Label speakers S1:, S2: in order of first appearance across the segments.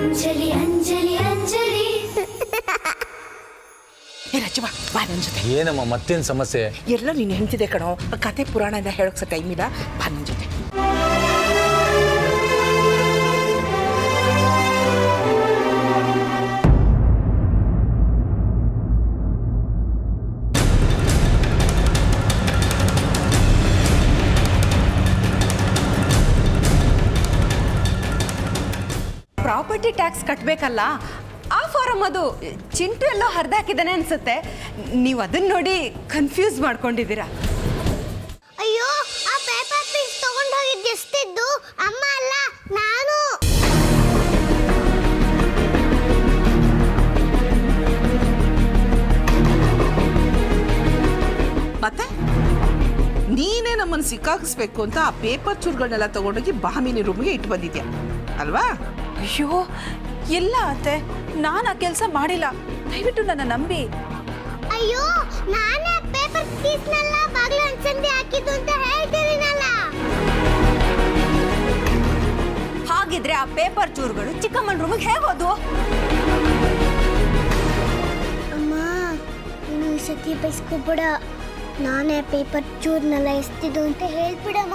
S1: ಅಂಜಲಿ ಅಂಜಲಿ ಅಂಜಲಿ.
S2: ರಜವಾ ಬಾ ನನ್ನ ಜೊತೆ.
S3: ಏನಮ್ಮ ಮತ್ತೇನು ಸಮಸ್ಯೆ?
S2: ಎಲ್ಲ ನೀನು ಹೆಂತಿದೆ ಕಣೋ, ಕತೆ ಪುರಾಣ ಎಲ್ಲ ಹೇಳೋಕೆ ಟೈಮ್ ಇಲ್ಲ, ಬಾ ನನ್ನ ಜೊತೆ.
S4: ಪ್ರಾಪರ್ಟಿ ಟ್ಯಾಕ್ಸ್ ಕಟ್ಟಬೇಕಲ್ಲ, ಆ ಫಾರಮ್ ಅದು ಚಿಂಟು ಎಲ್ಲೋ ಹರಿದಾಕಿದ್ದಾನೆ ಅನ್ಸುತ್ತೆ. ನೀವು ಅದನ್ನ ನೋಡಿ ಕನ್ಫ್ಯೂಸ್ ಮಾಡ್ಕೊಂಡಿದ್ದೀರಾ.
S5: ಅಯ್ಯೋ, ಆ ಪೇಪರ್ ಪೀಸ್ ತಗೊಂಡು ಹೋಗಿದ್ದು ಎಷ್ಟಿದ್ದು? ಅಮ್ಮ ಅಲ್ಲ, ನಾನು.
S2: ಮತ್ತೆ ನೀನೇ ನಮ್ಮನ್ನು ಸಿಕ್ಕಾಕಿಸ್ಬೇಕು ಅಂತ ಆ ಪೇಪರ್ ಚೂರುಗಳನ್ನೆಲ್ಲ ತಗೊಂಡೋಗಿ ಬಾಮಿನಿ ರೂಮ್ಗೆ ಇಟ್ಟು ಬಂದಿದ್ಯಾ ಅಲ್ವಾ?
S6: ಅಯ್ಯೋ ಇಲ್ಲ ಅತ್ತೆ, ನಾನು ಆ ಕೆಲಸ ಮಾಡಿಲ್ಲ, ದಯವಿಟ್ಟು ನನ್ನ ನಂಬಿ.
S5: ಅಯ್ಯೋ, ನಾನೇ ಪೇಪರ್ ಪೀಸ್ನೆಲ್ಲ ಬಾಗಿಲು ಅಂಚಂದಿ ಹಾಕಿದ್ದು ಅಂತ ಹೇಳ್ತಿದ್ದೀನಲ್ಲ.
S4: ಹಾಗಿದ್ರೆ ಆ ಪೇಪರ್ ಚೂರುಗಳು ಚಿಕ್ಕಮ್ಮನ ರೂಮಿಗೆ ಹೇಗೆ ಹೋದ್ವು?
S5: ಅಮ್ಮ, ನೀನು ಈ ಸತಿ ಬೈಸ್ಕೊಬೇಡ. ನಾನೇ ಪೇಪರ್ ಚೂರ್ನೆಲ್ಲ ಎಷ್ಟಿದ್ದು ಅಂತ ಹೇಳ್ಬಿಡಮ್ಮ.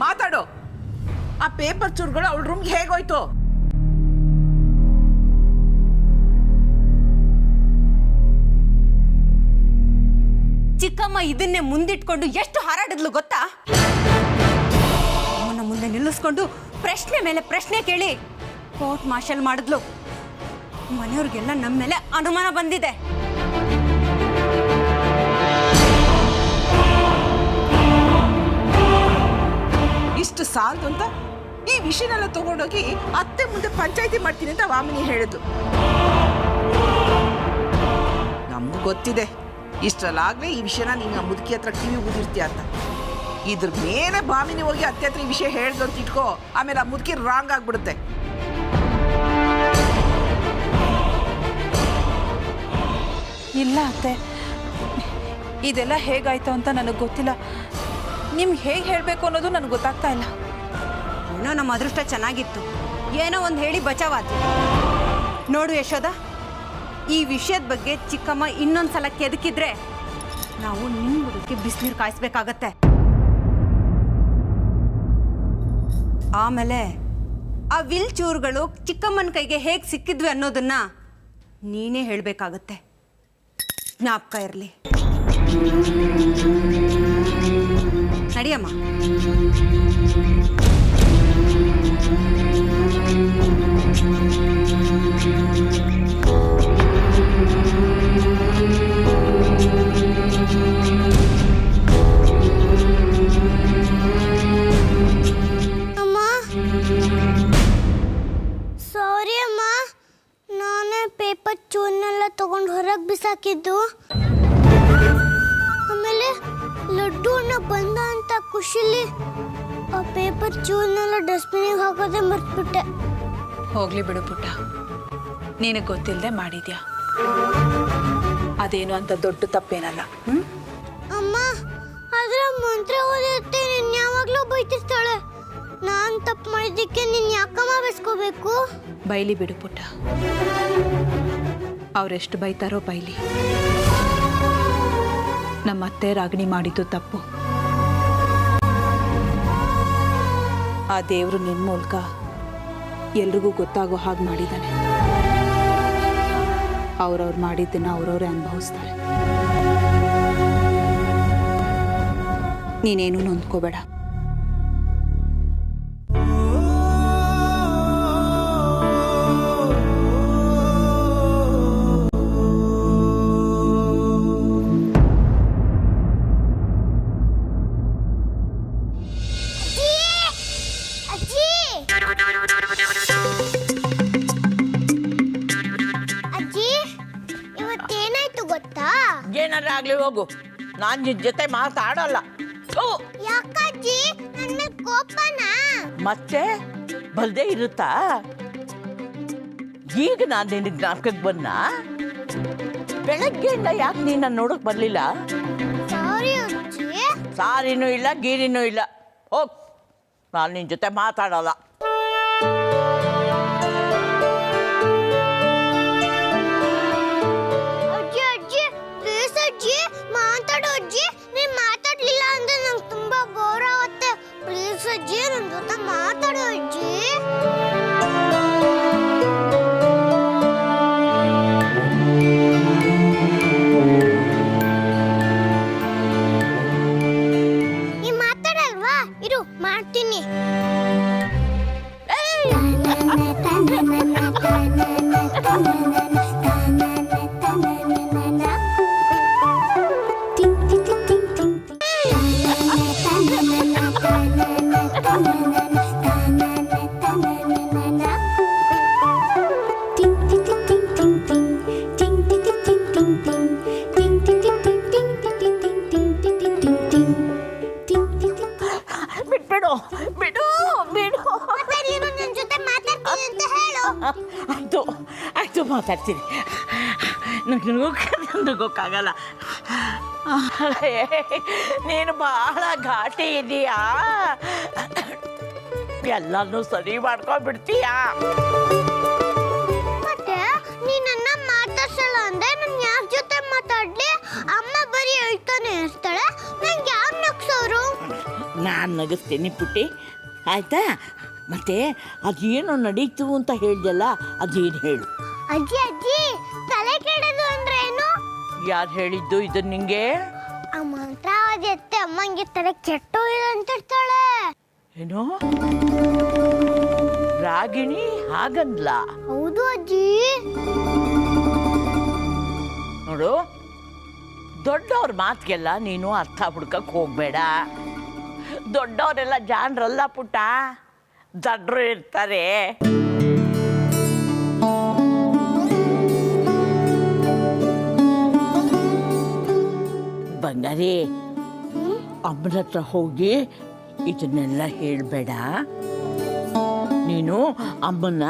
S2: ಮಾತಾಡೋ. ಆ ಪೇಪರ್ ಚೂರುಗಳು ಅವಳ ರೂಮ್ಗೆ ಹೇಗೋಯ್ತು?
S4: ಚಿಕ್ಕಮ್ಮ ಇದನ್ನೇ ಮುಂದಿಟ್ಕೊಂಡು ಎಷ್ಟು ಹಾರಾಡಿದ್ಲು ಗೊತ್ತಾ? ಅವನ ಮುಂದೆ ನಿಲ್ಲಿಸ್ಕೊಂಡು ಪ್ರಶ್ನೆ ಮೇಲೆ ಪ್ರಶ್ನೆ ಕೇಳಿ ಕೋರ್ಟ್ ಮಾರ್ಷಲ್ ಮಾಡಿದ್ಲು. ಮನೆಯವ್ರಿಗೆಲ್ಲ ನಮ್ಮ ಮೇಲೆ ಅನುಮಾನ ಬಂದಿದೆ.
S2: ಇಷ್ಟು ಸಾಲದು ಅಂತ ಈ ವಿಷಯನೆಲ್ಲ ತಗೊಂಡೋಗಿ ಅತ್ತೆ ಮುಂದೆ ಪಂಚಾಯಿತಿ ಮಾಡ್ತೀನಿ ಅಂತ ವಾಮಿನಿ ಹೇಳಿದ್ಲು. ನಮ್ಗೆ ಗೊತ್ತಿದೆ ಇಷ್ಟರಲ್ಲಾಗಲೇ ಈ ವಿಷಯನ ನೀನು ಮುದುಕಿ ಹತ್ರ ಕಿವಿ ಊದಿರ್ತೀಯ ಅಂತ. ಇದ್ರ ಮೇಲೆ ಬಾಮಿನಿ ಹೋಗಿ ಅತ್ತೆ ಹತ್ರ ಈ ವಿಷಯ ಹೇಳ್ದು ಅಂತ ಇಟ್ಕೋ, ಆಮೇಲೆ ಆ ಮುದುಕಿ ರಾಂಗ್ ಆಗ್ಬಿಡುತ್ತೆ.
S6: ಇಲ್ಲ ಅತ್ತೆ, ಇದೆಲ್ಲ ಹೇಗಾಯ್ತು ಅಂತ ನನಗೆ ಗೊತ್ತಿಲ್ಲ. ನಿಮ್ಗೆ ಹೇಗೆ ಹೇಳಬೇಕು ಅನ್ನೋದು ನನಗೆ ಗೊತ್ತಾಗ್ತಾ ಇಲ್ಲ.
S4: ಏನೋ ನಮ್ಮ ಅದೃಷ್ಟ ಚೆನ್ನಾಗಿತ್ತು, ಏನೋ ಒಂದು ಹೇಳಿ ಬಚಾವಾದ. ನೋಡು ಯಶೋದ, ಈ ವಿಷಯದ ಬಗ್ಗೆ ಚಿಕ್ಕಮ್ಮ ಇನ್ನೊಂದ್ಸಲ ಕೆದಕಿದ್ರೆ ನಾವು ನಿಮ್ಮ ಹುಡುಗಕ್ಕೆ ಬಿಸಿನೀರು ಕಾಯಿಸ್ಬೇಕಾಗತ್ತೆ. ಆಮೇಲೆ ಆ ವಿಲ್ ಚೂರುಗಳು ಚಿಕ್ಕಮ್ಮನ ಕೈಗೆ ಹೇಗೆ ಸಿಕ್ಕಿದ್ವಿ ಅನ್ನೋದನ್ನ ನೀನೇ ಹೇಳಬೇಕಾಗತ್ತೆ. ಜ್ಞಾಪಕ ಇರಲಿ. ನಡಿಯಮ್ಮ.
S5: ಅಮ್ಮ, ಸಾರಿ ಅಮ್ಮ, ನಾನೇ ಪೇಪರ್ ಚೂರ್ನೆಲ್ಲ ತಗೊಂಡು ಹೊರಗೆ ಬಿಸಾಕಿದ್ದು. ಆಮೇಲೆ ಲಡ್ಡು ಅಣ್ಣ ಬಂದ ಅಂತ ಖುಷಿಲಿ ಆ ಪೇಪರ್ ಚೂರ್ನೆಲ್ಲ ಡಸ್ಟ್ಬಿನಿಗೆ ಹಾಕೋದೇ ಮರ್ತ್ಬಿಟ್ಟೆ.
S6: ಹೋಗ್ಲಿ ಬಿಡು ಪುಟ್ಟ, ನಿನಗೆ ಗೊತ್ತಿಲ್ಲದೆ ಮಾಡಿದ್ಯಾ, ಅದೇನು ಅಂತ ದೊಡ್ಡ ತಪ್ಪೇನಲ್ಲ.
S5: ಅಮ್ಮ, ಆದ್ರೆ ಮಂತ್ರ ಓದಿರುತ್ತೆ, ನಿನ್ನ ಯಾವಾಗಲೂ ಬೈತಿರ್ತಾಳೆ. ನಾನು ತಪ್ಪು ಮಾಡಿದ್ದಕ್ಕೆ ನಿನ್ನ ಯಾಕಮ್ಮ ಬೈಸ್ಕೋಬೇಕು?
S6: ಬೈಲಿ ಬಿಡು ಪುಟ್ಟ, ಅವರೆಷ್ಟು ಬೈತಾರೋ ಬೈಲಿ. ನಮ್ಮ ಅತ್ತೆ ರಾಗಿಣಿ ಮಾಡಿದ್ದು ತಪ್ಪು. ಆ ದೇವರು ನಿನ್ನ ಮೂಲಕ ಎಲ್ರಿಗೂ ಗೊತ್ತಾಗೋ ಹಾಗೆ ಮಾಡಿದ್ದಾನೆ. ಅವ್ರವ್ರು ಮಾಡಿದ್ದನ್ನು ಅವ್ರವ್ರೇ ಅನುಭವಿಸ್ತಾರೆ. ನೀನೇನು ನೊಂದ್ಕೋಬೇಡ.
S7: ಏನಾದ್ರೂ ಆಗ್ಲಿ ಹೋಗು, ನಾನ್ ನಿನ್ ಜೊತೆ ಮಾತಾಡಲ್ಲ.
S5: ಯಾಕಜ್ಜಿ, ನನ್ನ ಕೋಪನಾ?
S7: ಮತ್ತೆ ಬಲ್ದೇ ಇರುತ್ತಾ? ಈಗ ನಾನು ನಿನಗೆ ಜ್ಞಾಪಕಕ್ಕೆ ಬಂದ? ಬೆಳಗ್ಗೆಯಿಂದ ಯಾಕೆ ನೀನು ನನ್ನ ನೋಡಕ್ ಬರ್ಲಿಲ್ಲ?
S5: ಸಾರಿ ಅಜ್ಜಿ.
S7: ಸಾರಿನೂ ಇಲ್ಲ, ಗೀರಿನೂ ಇಲ್ಲ. ಹೋಗ್ ನಾನು ನಿನ್ನ ಜೊತೆ ಮಾತಾಡೋಲ್ಲ.
S5: ಅಜ್ಜಿ ಅಜ್ಜಿ ಪ್ಲೀಸ್ ಅಜ್ಜಿ ಮಾತಾಡು ಅಜ್ಜಿ. ನೀನ್ ಮಾತಾಡ್ಲಿಲ್ಲ ಅಂದ್ರೆ ನಂಗೆ ತುಂಬಾ ಬೋರ್ ಆಗುತ್ತೆ. ಪ್ಲೀಸ್ ಅಜ್ಜಿ ನನ್ನ ಜೊತೆ ಮಾತಾಡು ಅಜ್ಜಿ. ನೀ ಮಾತಾಡಲ್ವಾ? ಇರು ಮಾಡ್ತೀನಿ.
S7: ಬಿಟ್ಬಿಡು ಬಿಡು ಬಿಡು.
S5: ಮತ್ತೆ ನೀನು ನನ್ನ ಜೊತೆ ಮಾತಾಡ್ತೀನಿ ಅಂತ ಹೇಳು.
S7: ಆಯ್ತು ಆಯ್ತು ಮಾತಾಡ್ತೀನಿ. ನನಗೋಕ್ಕಾಗಲ್ಲ. ನೀನು ಬಹಳ ಘಾಟಿ ಇದೀಯಾ. ಎಲ್ಲನೂ ಸರಿ ಮಾಡ್ಕೊಂಡ್ಬಿಡ್ತೀಯಾ.
S5: ಮತ್ತೆ ನೀನನ್ನ ಮಾತಾಡ್ಸಲ್ಲ ಅಂದ್ರೆ ನಾನು ಯಾರ ಜೊತೆ ಮಾತಾಡ್ಲಿ? ಅಮ್ಮ ಬರೀ ಹೇಳ್ತಾನೆ ಇರ್ತಾಳೆ. ನಂಗೆ ಯಾರು ನಗ್ಸೋರು?
S7: ನಾನು ನಗಿಸ್ತೀನಿ ಪುಟ್ಟಿ, ಆಯ್ತಾ? ಮತ್ತೆ ಅದೇನೋ ನಡೀತು ಅಂತ ಹೇಳ್ದಲ್ಲ, ಅದೇನು ಹೇಳು.
S5: ಅಜ್ಜಿ ಅಜ್ಜಿ ತಲೆ ಕೆಡೋದು ಅಂದ್ರೆ ಏನು?
S7: ಯಾರು ಹೇಳಿದ್ದು ಇದು ನಿಂಗೆ?
S5: ಆ ಮಂತ್ರಾವಧಿ ಅತ್ತೆ ಅಮ್ಮಂಗೆ ತಲೆ ಕೆಟ್ಟೋಗಿದೆ ಅಂತಿರ್ತಾಳೆ.
S7: ಏನೋ ರಾಗಿಣಿ ಹಾಗಂದ್ಲ?
S5: ಹೌದು ಅಜ್ಜಿ.
S7: ನೋಡು, ದೊಡ್ಡವ್ರ ಮಾತಿಗೆಲ್ಲ ನೀನು ಅರ್ಥ ಹುಡ್ಕಕ್ಕೆ ಹೋಗ್ಬೇಡ. ದೊಡ್ಡವರೆಲ್ಲ ಜಾಣರಲ್ಲ ಪುಟ್ಟ, ದಡ್ರು ಇರ್ತಾರೆ. ಬಂಗಾರಿ, ಅಮ್ಮನ ಹತ್ರ ಹೋಗಿ ಇದನ್ನೆಲ್ಲ ಹೇಳಬೇಡ. ನೀನು ಅಮ್ಮನ್ನ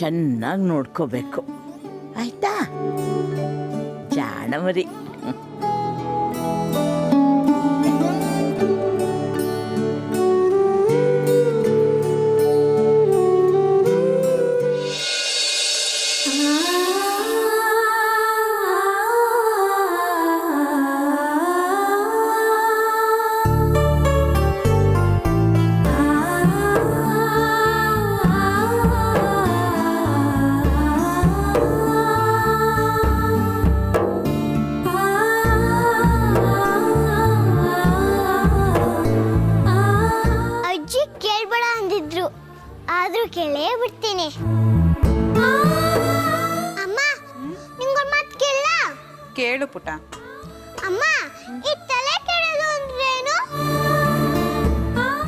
S7: ಚೆನ್ನಾಗಿ ನೋಡ್ಕೋಬೇಕು, ಆಯ್ತಾ? ಜಾಣಮರಿ.
S5: ಅಜ್ಜಿ ಕೇಳ್ಬೇಡ ಅಂದಿದ್ರು, ಆದ್ರೂ ಕೇಳೇ ಬಿಡ್ತೀನಿ. ಅಮ್ಮ ನಿಂಗೊಂದು ಮಾತು ಕೇಳ?
S4: ಕೇಳು ಪುಟ.
S5: ಅಮ್ಮ ಈ ತಲೆ ಕೆಡೋದು ಅಂದ್ರೆ ಏನು?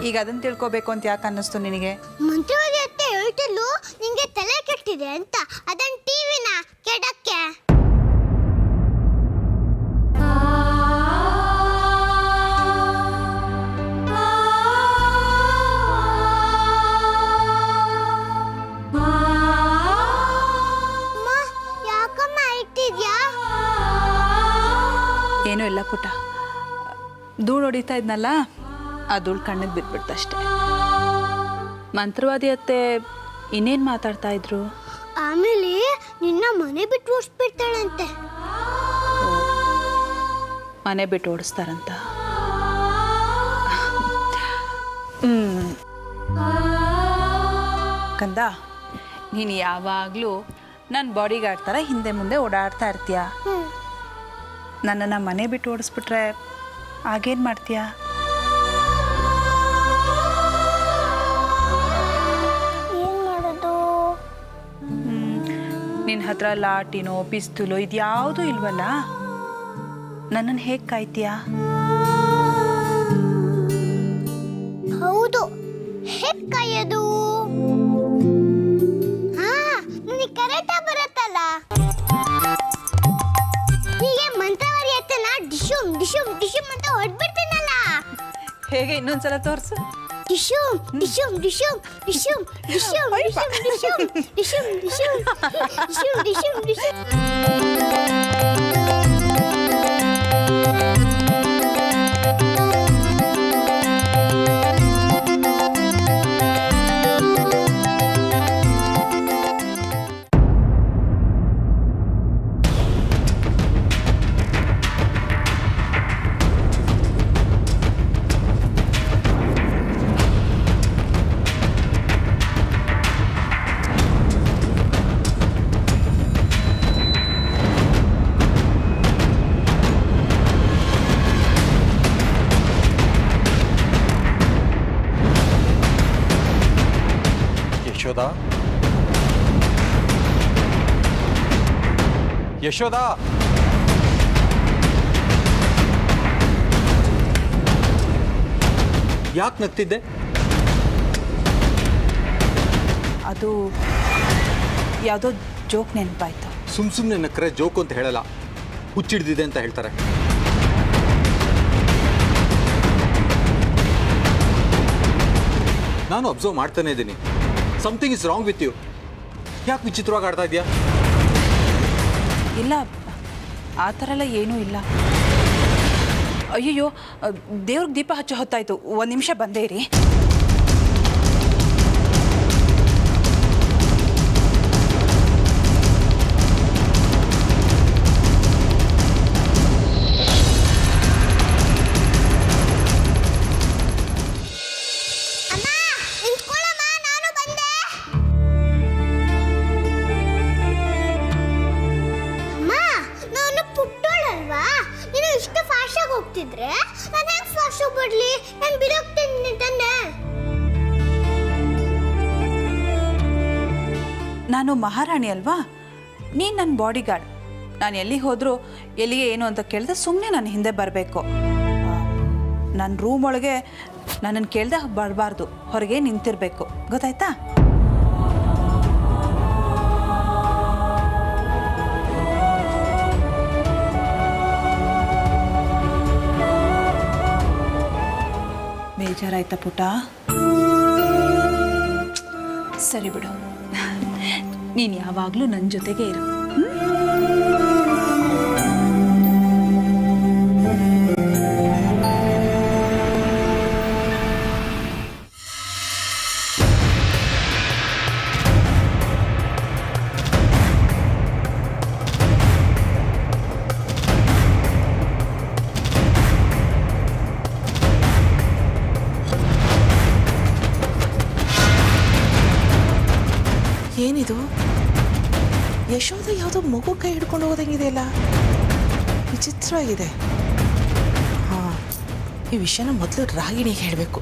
S4: ಈಗ ಅದನ್ನ ತಿಳ್ಕೊಬೇಕು ಅಂತ ಯಾಕೆ ಅನ್ನಿಸ್ತು ನಿನಗೆ?
S5: ಮಂತ್ರವಾದಿ ಅತ್ತೆ ಹೇಳ್ತಿದ್ಲು ನಿಂಗೆ ತಲೆ ಕೆಟ್ಟಿದೆ ಅಂತ. ಅದನ್ನ ಟಿವಿನ ಕೆಡಕ್ಕೆ. ಯಾಕಮ್ಮ ಇಟ್ಟಿದ್ಯಾ?
S4: ಏನೂ ಇಲ್ಲ ಪುಟ, ಧೂಳು ಹೊಡಿತಾ ಇದ್ನಲ್ಲ, ಆ ಧೂಳು ಕಣ್ಣಿಗೆ ಬಿಟ್ಬಿಡ್ತಷ್ಟೆ. ಮಂತ್ರವಾದಿ ಅತ್ತೆ ಇನ್ನೇನು ಮಾತಾಡ್ತಾ ಇದ್ರು?
S5: ಆಮೇಲೆ ನಿನ್ನ ಮನೆ ಬಿಟ್ಟು ಓಡಿಸ್ಬಿಡ್ತಾಳಂತೆ.
S4: ಮನೆ ಬಿಟ್ಟು ಓಡಿಸ್ತಾರಂತ? ಕಂದ, ನೀನು ಯಾವಾಗಲೂ ನನ್ನ ಬಾಡಿ ಗಾರ್ಡ್ ಥರ ಹಿಂದೆ ಮುಂದೆ ಓಡಾಡ್ತಾ ಇರ್ತೀಯ. ನನ್ನನ್ನು ಮನೆ ಬಿಟ್ಟು ಓಡಿಸ್ಬಿಟ್ರೆ ಆಗೇನು ಮಾಡ್ತೀಯ?
S5: ಏನ್ ಮಾಡೋದು?
S4: ನಿನ್ನ ಹತ್ರ ಲಾಟಿನೋ ಪಿಸ್ತೂಲೋ ಇದ್ಯಾವುದೂ ಇಲ್ವಲ್ಲ, ನನ್ನನ್ನು ಹೇಗೆ ಕಾಯ್ತೀಯ?
S5: ಹೌದು, ಹೇಗ್ ಕಾಯೋದು? ಹಾ, ನನಗೆ ಕರೆಕ್ಟಾಗಿ ಬರುತ್ತಲ್ಲ. ಹೀಗೆ ಮಂತ್ರವಾದಿ ಎತ್ತನ ಡಿಶುಮ್ ಡಿಶುಮ್ ಡಿಶುಮ್ ಅಂತ ಹೊಡ್ಬಿಡ್ತೀನಲ್ಲ.
S4: ಹೇಗೆ ಇನ್ನೊಂದ್ಸಲ ತೋರಿಸು.
S5: ಡಿಶುಮ್ ಡಿಶುಮ್ ಡಿಶುಮ್ ಡಿಶುಮ್ ಡಿಶುಮ್ ಡಿಶುಮ್ ಡಿಶುಮ್ ಡಿಶುಮ್ ಡಿಶುಮ್ ಡಿಶುಮ್ ಡಿಶುಮ್.
S3: ಯಶೋದ ಯಶೋದ ಯಾಕೆ ನಗ್ತಿದ್ದೆ?
S6: ಅದು ಯಾವುದೋ ಜೋಕ್ ನೆನಪಾಯ್ತು.
S3: ಸುಮ್ಮನೆ ನಕ್ಕರೆ ಜೋಕು ಅಂತ ಹೇಳಲ್ಲ, ಹುಚ್ಚಿಡ್ದಿದೆ ಅಂತ ಹೇಳ್ತಾರೆ. ನಾನು ಅಬ್ಸರ್ವ್ ಮಾಡ್ತಾನೆ ಇದ್ದೀನಿ. Something is wrong with you. ಯಾಕೆ ವಿಚಿತ್ರವಾಗಿ ಆಡ್ತಾ ಇದೆಯಾ?
S6: ಇಲ್ಲ, ಆ ಥರ ಎಲ್ಲ ಏನೂ ಇಲ್ಲ. ಅಯ್ಯಯ್ಯೋ, ದೇವ್ರಿಗೆ ದೀಪ ಹಚ್ಚೋ ಹೊತ್ತಾಯ್ತು. ಒಂದು ನಿಮಿಷ ಬಂದೇ ಇರಿ. ನಾನು ಮಹಾರಾಣಿ ಅಲ್ವಾ, ನೀನು ನನ್ನ ಬಾಡಿ ಗಾರ್ಡ್. ನಾನು ಎಲ್ಲಿಗೆ ಹೋದರೂ ಎಲ್ಲಿಗೆ ಏನು ಅಂತ ಕೇಳಿದ್ರೆ ಸುಮ್ಮನೆ ನನ್ನ ಹಿಂದೆ ಬರಬೇಕು. ನನ್ನ ರೂಮ್ ಒಳಗೆ ನನ್ನನ್ನು ಕೇಳ್ದೆ ಬರಬಾರ್ದು, ಹೊರಗೆ ನಿಂತಿರಬೇಕು. ಗೊತ್ತಾಯ್ತಾ? ಬೇಜಾರಾಯ್ತಾ ಪುಟ? ಸರಿ ಬಿಡು, ನೀನು ಯಾವಾಗಲೂ ನನ್ನ ಜೊತೆಗೆ ಇರು.
S2: ಏನಿದು? ಯಶೋಧ ಯಾವುದೋ ಮಗು ಕೈ ಹಿಡ್ಕೊಂಡು ಹೋದಂಗಿದೆಯಲ್ಲ, ವಿಚಿತ್ರವಾಗಿದೆ. ಹಾಂ, ಈ ವಿಷಯನ ಮೊದಲು ರಾಗಿಣಿಗೆ ಹೇಳಬೇಕು.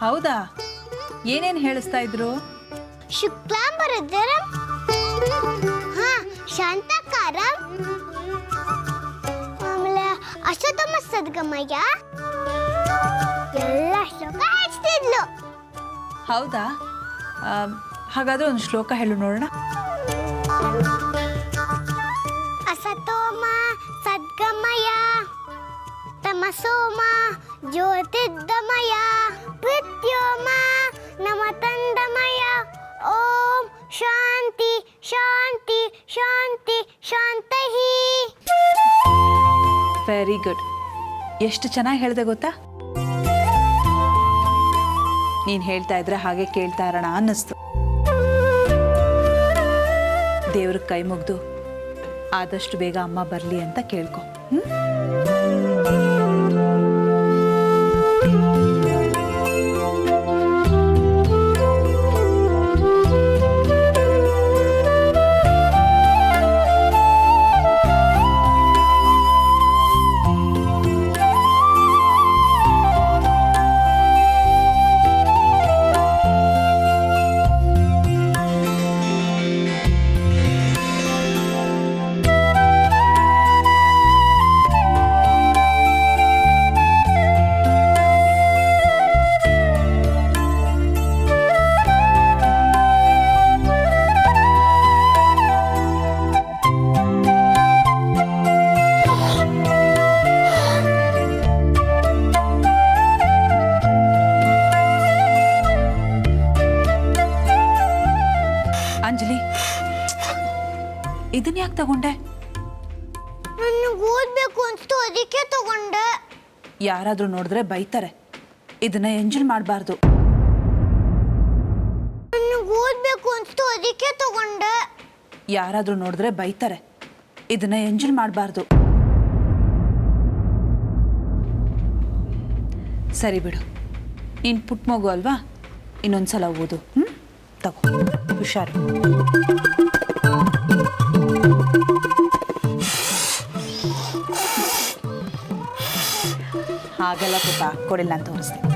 S6: ಹೌದಾ? ಏನೇನು ಹೇಳಿಸ್ತಾ ಇದ್ರು?
S5: ಶುಕ್ಲಾಂಬರಧರಂ, ಶಾಂತಕಾರಂ, ಆಮೇಲೆ ಅಶತಮ ಸದ್ಗಮಯ ಎಲ್ಲ ಶ್ಲೋಕ ಹೇಳ್ತಿದ್ಲು.
S6: ಹೌದಾ? ಹಾಗಾದ್ರೆ ಒಂದು ಶ್ಲೋಕ ಹೇಳು ನೋಡೋಣ.
S5: ಅಸತೋಮ ಸದ್ಗಮಯ, ತಮಸೋಮ ಜ್ಯೋತಿರ್ಗಮಯ, ಮೃತ್ಯೋಮ ನಮತಂದಮಯ, ಓಂ ಶಾಂತಿ ಶಾಂತಿ ಶಾಂತಿ ಶಾಂತಹಿ.
S6: Very good. ಎಷ್ಟು ಚೆನ್ನಾಗಿ ಹೇಳಿದೆ ಗೊತ್ತಾ? ನೀನು ಹೇಳ್ತಾ ಇದ್ರೆ ಹಾಗೆ ಕೇಳ್ತಾ ಇರೋಣ ಅನ್ನಿಸ್ತು. ದೇವ್ರಿಗೆ ಕೈ ಮುಗ್ದು ಆದಷ್ಟು ಬೇಗ ಅಮ್ಮ ಬರಲಿ ಅಂತ ಕೇಳ್ಕೊ. ಅಂಜಲಿ, ಇದನ್ನ ಯಾಕೆ ತಗೊಂಡೆ?
S5: ನನಗೆ ಓದ್ಬೇಕು ಅನ್ಸ್ತು, ಅದಕ್ಕೆ ತಗೊಂಡೆ.
S6: ಯಾರಾದ್ರೂ ನೋಡಿದ್ರೆ ಬೈತಾರೆ. ಇದನ್ನ ಎಂಜಾಯ್ ಮಾಡಬಾರ್ದು.
S5: ನನಗೆ ಓದ್ಬೇಕು ಅನ್ಸ್ತು, ಅದಕ್ಕೆ ತಗೊಂಡೆ.
S6: ಯಾರಾದ್ರೂ ನೋಡಿದ್ರೆ ಬೈತಾರೆ. ಇದನ್ನ ಎಂಜಾಯ್ ಮಾಡಬಾರ್ದು. ಸರಿ ಬಿಡು, ನೀನು ಪುಟ್ಟ ಮಗು ಅಲ್ವಾ, ಇನ್ನೊಂದ್ಸಲ ಓದು. ತಗೋ, ಹುಷಾರು. ಹಾಗೆಲ್ಲ ಪುಟ್ಟ ಕೊಡಿಲ್ಲ ಅಂತ ತೋರಿಸ್ತೀನಿ.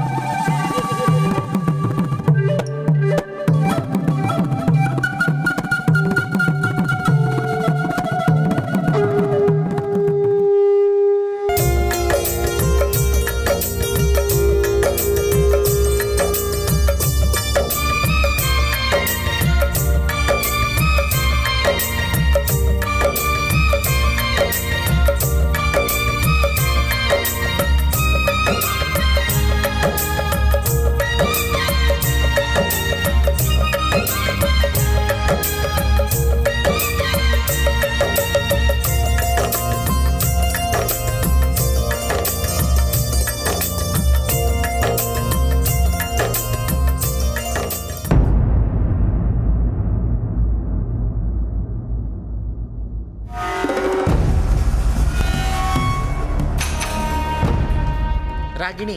S2: ರಾಗಿಣಿ,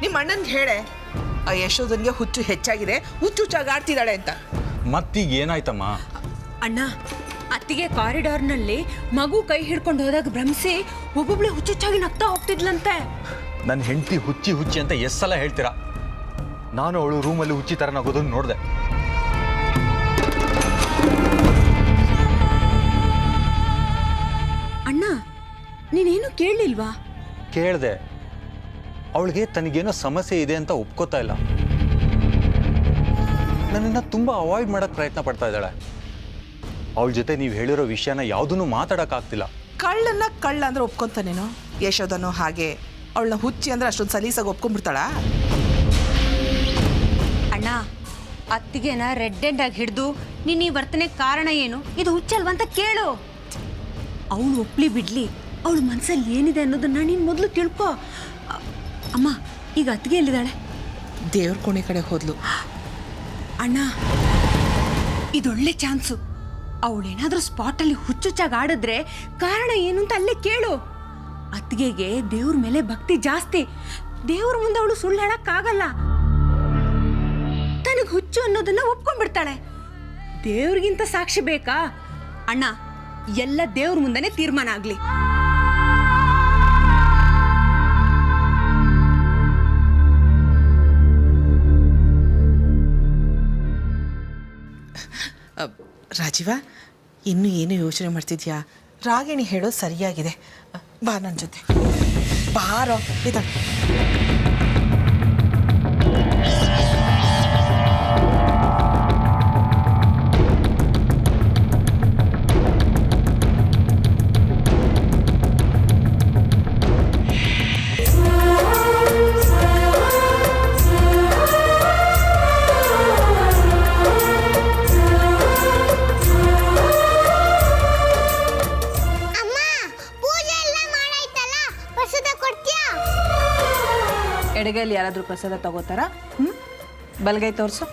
S2: ನಿಮ್ಮ ಅಣ್ಣನ್ಗೆ ಹೇಳೆ ಆ ಯಶೋಧನ್ಗೆ ಹುಚ್ಚು ಹೆಚ್ಚಾಗಿದೆ, ಹುಚ್ಚುಚ್ಚಾಗಿ ಆಡ್ತಿದ್ದಾಳೆ ಅಂತ.
S3: ಮತ್ತೀಗ ಏನಾಯ್ತಮ್ಮ?
S4: ಅಣ್ಣ, ಅತ್ತಿಗೆ ಕಾರಿಡಾರ್ನಲ್ಲಿ ಮಗು ಕೈ ಹಿಡ್ಕೊಂಡು ಹೋದಾಗ ಭ್ರಮಿಸಿ ಒಬ್ಬೊಬ್ಳೆ ಹುಚ್ಚುಚ್ಚಾಗಿ ನಗ್ತಾ ಹೋಗ್ತಿದ್ಲಂತೆ.
S3: ನನ್ನ ಹೆಂಡತಿ ಹುಚ್ಚಿ ಹುಚ್ಚಿ ಅಂತ ಎಷ್ಟು ಸಲ ಹೇಳ್ತೀರಾ? ನಾನು ಅವಳು ರೂಮಲ್ಲಿ ಹುಚ್ಚಿ ಥರ ನಗೋದನ್ನು ನೋಡಿದೆ.
S4: ಅಣ್ಣ, ನೀನೇನು ಕೇಳಲಿಲ್ವಾ?
S3: ಕೇಳಿದೆ. ಅವಳಿಗೆ ತನಗೇನೋ ಸಮಸ್ಯೆ ಇದೆ ಅಂತ ಒಪ್ಕೋತಾ ಇಲ್ಲ. ನನ್ನನ್ನು ತುಂಬ ಅವಾಯ್ಡ್ ಮಾಡೋಕ್ಕೆ ಪ್ರಯತ್ನ ಪಡ್ತಾ ಇದ್ದಾಳೆ. ಅವಳ ಜೊತೆ ನೀವು ಹೇಳಿರೋ ವಿಷಯನ ಯಾವುದನ್ನು ಮಾತಾಡೋಕ್ಕಾಗ್ತಿಲ್ಲ.
S2: ಕಳ್ಳನ್ನ ಕಳ್ಳ ಅಂದ್ರೆ ಒಪ್ಕೊಂತಾನೇನೋ? ಯಶೋಧನು ಹಾಗೆ ಅವಳನ್ನ ಹುಚ್ಚಿ ಅಂದ್ರೆ ಅಷ್ಟೊಂದು ಸಲೀಸಾಗಿ ಒಪ್ಕೊಂಡ್ಬಿಡ್ತಾಳ?
S4: ಅಣ್ಣ, ಅತ್ತಿಗೆನ ರೆಡ್ ಎಂಡ್ ಆಗಿ ಹಿಡಿದು ನೀನು ಈ ವರ್ತನೆ ಕಾರಣ ಏನು, ಇದು ಹುಚ್ಚಲ್ವಾ ಅಂತ ಕೇಳು. ಅವಳು ಒಪ್ಲಿ ಬಿಡ್ಲಿ, ಅವಳ ಮನಸ್ಸಲ್ಲಿ ಏನಿದೆ ಅನ್ನೋದನ್ನ ನೀನು ಮೊದಲು ತಿಳ್ಕೊ. ಅಮ್ಮ, ಈಗ ಅತ್ತಿಗೆ ಎಲ್ಲಿದ್ದಾಳೆ?
S2: ದೇವ್ರ ಕೋಣೆ ಕಡೆ ಹೋದ್ಲು.
S4: ಅಣ್ಣ, ಇದೊಳ್ಳೆ ಚಾನ್ಸು. ಅವಳೇನಾದ್ರೂ ಸ್ಪಾಟಲ್ಲಿ ಹುಚ್ಚುಚ್ಚಾಗಿ ಆಡಿದ್ರೆ ಕಾರಣ ಏನು ಅಂತ ಅಲ್ಲೇ ಕೇಳು. ಅತ್ತಿಗೆಗೆ ದೇವ್ರ ಮೇಲೆ ಭಕ್ತಿ ಜಾಸ್ತಿ. ದೇವ್ರ ಮುಂದೆ ಅವಳು ಸುಳ್ಳು ಹೇಳಕ್ಕಾಗಲ್ಲ. ತನಗೆ ಹುಚ್ಚು ಅನ್ನೋದನ್ನ ಒಪ್ಕೊಂಡ್ಬಿಡ್ತಾಳೆ. ದೇವ್ರಿಗಿಂತ ಸಾಕ್ಷಿ ಬೇಕಾ? ಅಣ್ಣ, ಎಲ್ಲ ದೇವ್ರ ಮುಂದೆನೆ ತೀರ್ಮಾನ ಆಗ್ಲಿ.
S2: ರಾಜೀವ, ಇನ್ನೂ ಏನು ಯೋಚನೆ ಮಾಡ್ತಿದ್ಯಾ? ರಾಗಿಣಿ ಹೇಳೋದು ಸರಿಯಾಗಿದೆ. ಬಾ ನನ್ನ ಜೊತೆ, ಬಾರೋ. ಇದ
S6: ಎಡಗೈಲಿ ಯಾರಾದರೂ ಪ್ರಸಾದ ತಗೋತಾರಾ? ಬಲಗೈ ತೋರಿಸು.